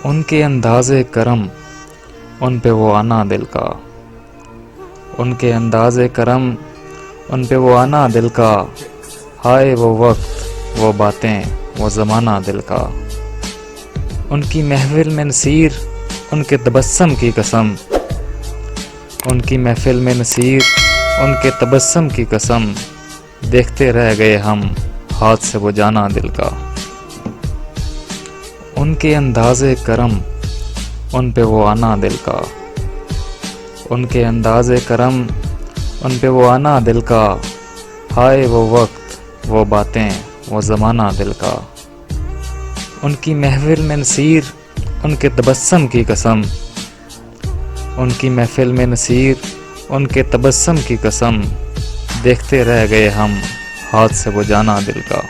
ان کے انداز کرم، ان پہ وہ آنا دل کا، ان کے انداز کرم، ان پہ وہ آنا دل کا، ہائے وہ وقت وہ باتیں وہ زمانہ دل کا۔ ان کی محفل میں نصیر، ان کے تبسم کی قسم، ان کی محفل میں نصیر، ان کے تبسم کی قسم، دیکھتے رہ گئے ہم ہاتھ سے وہ جانا دل کا۔ ان کے انداز کرم، ان پہ وہ آنا دل کا، ان کے انداز کرم، ان پہ وہ آنا دل کا، ہائے وہ وقت وہ باتیں وہ زمانہ دل کا۔ ان کی محفل میں نصیر، ان کے تبسم کی قسم، ان کی محفل میں نصیر، ان کے تبسم کی قسم، دیکھتے رہ گئے ہم ہاتھ سے وہ جانا دل کا۔